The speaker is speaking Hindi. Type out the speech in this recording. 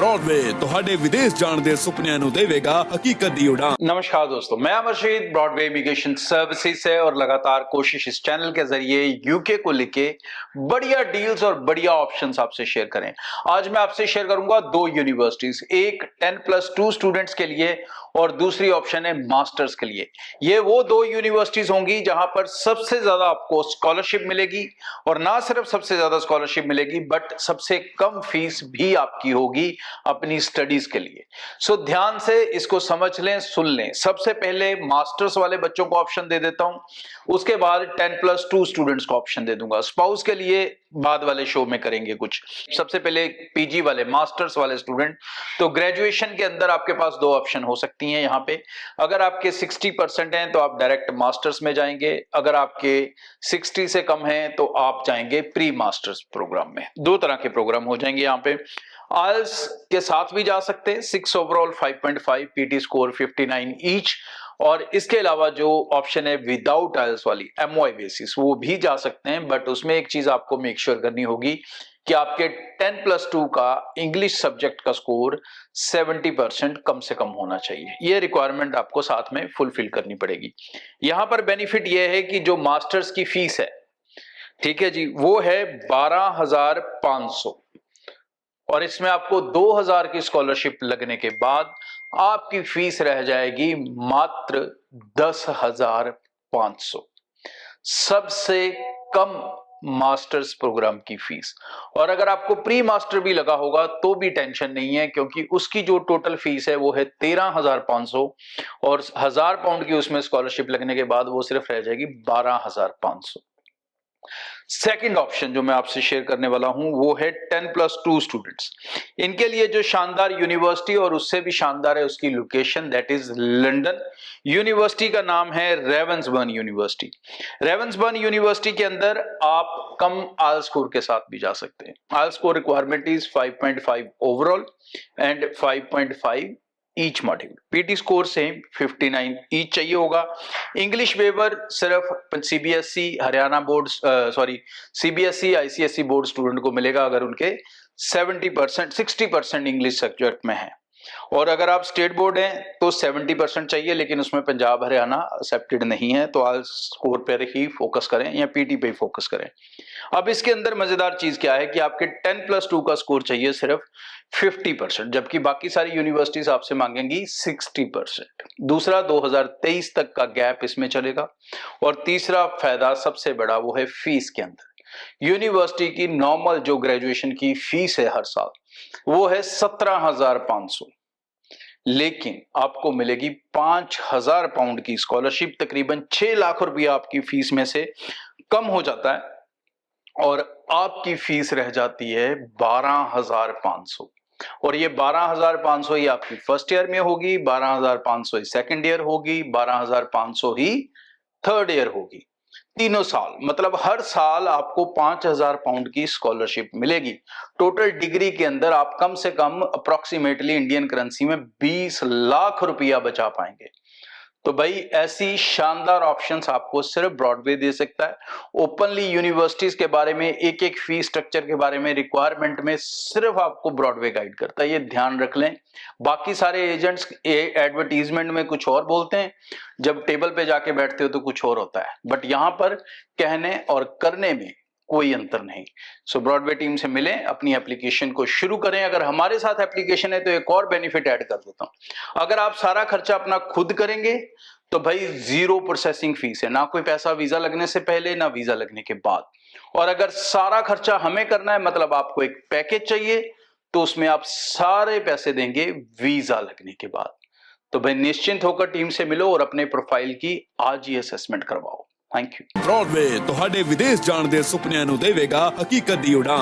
ब्रॉडवे ਤੁਹਾਡੇ ਵਿਦੇਸ਼ ਜਾਣ ਦੇ ਸੁਪਨਿਆਂ ਨੂੰ ਦੇਵੇਗਾ ਹਕੀਕਤ ਦੀ ਉਡਾਨ। नमस्कार दोस्तों, मैं अमर शहीद ब्रॉडवे इमिग्रेशन सर्विसेज से और लगातार कोशिश इस चैनल के जरिए यूके को लेके बढ़िया डील्स और बढ़िया ऑप्शंस आपसे शेयर करें। आज मैं आपसे शेयर करूंगा दो यूनिवर्सिटीज, एक 10+2 स्टूडेंट्स के लिए और दूसरी ऑप्शन है मास्टर्स के लिए। ये वो दो यूनिवर्सिटीज होंगी जहां पर सबसे ज्यादा आपको स्कॉलरशिप मिलेगी और ना सिर्फ सबसे ज्यादा स्कॉलरशिप मिलेगी बट सबसे कम फीस भी आपकी होगी अपनी स्टडीज के लिए। सो ध्यान से इसको समझ लें, सुन लें। सबसे पहले मास्टर्स वाले बच्चों को ऑप्शन दे देता हूं, उसके बाद 10+2 स्टूडेंट्स को ऑप्शन दे दूंगा। स्पाउस के लिए बाद वाले शो में करेंगे कुछ। सबसे पहले पीजी वाले, मास्टर्स वाले स्टूडेंट, तो ग्रेजुएशन के अंदर आपके पास दो ऑप्शन हो सकती हैं। यहां पे अगर आपके 60% हैं तो आप डायरेक्ट मास्टर्स में जाएंगे, अगर आपके 60 से कम हैं तो आप जाएंगे प्री मास्टर्स प्रोग्राम में। दो तरह के प्रोग्राम हो जाएंगे यहाँ पे। आइल्स के साथ भी जा सकते हैं, 6 ओवरऑल 5.5, पीटी स्कोर 59 ईच, और इसके अलावा जो ऑप्शन है विदाउट आइल्स वाली एमओआई बेसिस, वो भी जा सकते हैं। बट उसमें एक चीज आपको मेक श्योर करनी होगी कि आपके 10+2 का इंग्लिश सब्जेक्ट का स्कोर 70% कम से कम होना चाहिए। ये रिक्वायरमेंट आपको साथ में फुलफिल करनी पड़ेगी। यहां पर बेनिफिट ये है कि जो मास्टर्स की फीस है, ठीक है जी, वो है 12,500, और इसमें आपको 2,000 की स्कॉलरशिप लगने के बाद आपकी फीस रह जाएगी मात्र 10,500, सबसे कम मास्टर्स प्रोग्राम की फीस। और अगर आपको प्री मास्टर भी लगा होगा तो भी टेंशन नहीं है, क्योंकि उसकी जो टोटल फीस है वो है 13,500, और 1,000 पाउंड की उसमें स्कॉलरशिप लगने के बाद वो सिर्फ रह जाएगी 12,500। सेकंड ऑप्शन जो मैं आपसे शेयर करने वाला हूं वो है 10+2 स्टूडेंट्स। इनके लिए जो शानदार यूनिवर्सिटी और उससे भी शानदार है उसकी location, that is London. University का नाम है रेवेंसबर्न यूनिवर्सिटी। रेवेंसबर्न यूनिवर्सिटी के अंदर आप कम आइल्स स्कोर के साथ भी जा सकते हैं। IELTS score requirement is 5.5 overall and 5.5 each module. PT score same 59 each चाहिए होगा। इंग्लिश वेवर सिर्फ CBSE Haryana board CBSE ICSE board student को मिलेगा अगर उनके 60% इंग्लिश सब्जेक्ट में है, और अगर आप स्टेट बोर्ड हैं तो 70% चाहिए, लेकिन उसमें पंजाब हरियाणा एक्सेप्टेड नहीं है, तो आइल्स स्कोर पर ही फोकस करें या पीटी पे ही फोकस करें। अब इसके अंदर मजेदार चीज क्या है कि आपके 10+2 का स्कोर चाहिए सिर्फ 50%, जबकि बाकी सारी यूनिवर्सिटीज आपसे मांगेंगी 60%। दूसरा, 2023 तक का गैप इसमें चलेगा। और तीसरा फायदा सबसे बड़ा वो है फीस के अंदर। यूनिवर्सिटी की नॉर्मल जो ग्रेजुएशन की फीस है हर साल वो है 17,500, लेकिन आपको मिलेगी 5,000 पाउंड की स्कॉलरशिप। तकरीबन 6 लाख रुपया आपकी फीस में से कम हो जाता है और आपकी फीस रह जाती है 12,500। और ये 12,500 ही आपकी फर्स्ट ईयर में होगी, 12,500 ही सेकंड ईयर होगी, 12,500 ही थर्ड ईयर होगी। तीनों साल, मतलब हर साल आपको 5,000 पाउंड की स्कॉलरशिप मिलेगी। टोटल डिग्री के अंदर आप कम से कम अप्रोक्सीमेटली इंडियन करेंसी में 20 लाख रुपया बचा पाएंगे। तो भाई ऐसी शानदार ऑप्शंस आपको सिर्फ ब्रॉडवे दे सकता है। ओपनली यूनिवर्सिटीज के बारे में, एक एक फीस स्ट्रक्चर के बारे में, रिक्वायरमेंट में सिर्फ आपको ब्रॉडवे गाइड करता है, ये ध्यान रख लें। बाकी सारे एजेंट्स एडवर्टीजमेंट में कुछ और बोलते हैं, जब टेबल पे जाके बैठते हो तो कुछ और होता है। बट यहां पर कहने और करने में कोई अंतर नहीं। सो ब्रॉडवे टीम से मिलें, अपनी एप्लीकेशन को शुरू करें। अगर हमारे साथ एप्लीकेशन है तो एक और बेनिफिट ऐड कर देता हूं, अगर आप सारा खर्चा अपना खुद करेंगे तो भाई 0 प्रोसेसिंग फीस है, ना कोई पैसा वीजा लगने से पहले ना वीजा लगने के बाद। और अगर सारा खर्चा हमें करना है, मतलब आपको एक पैकेज चाहिए, तो उसमें आप सारे पैसे देंगे वीजा लगने के बाद। तो भाई निश्चिंत होकर टीम से मिलो और अपने प्रोफाइल की आज ही असेसमेंट करवाओ। Thank you. ब्रॉडवे ਤੁਹਾਡੇ ਵਿਦੇਸ਼ ਜਾਣ ਦੇ ਸੁਪਨਿਆਂ ਨੂੰ ਦੇਵੇਗਾ ਹਕੀਕਤ ਦੀ ਉਡਾਨ।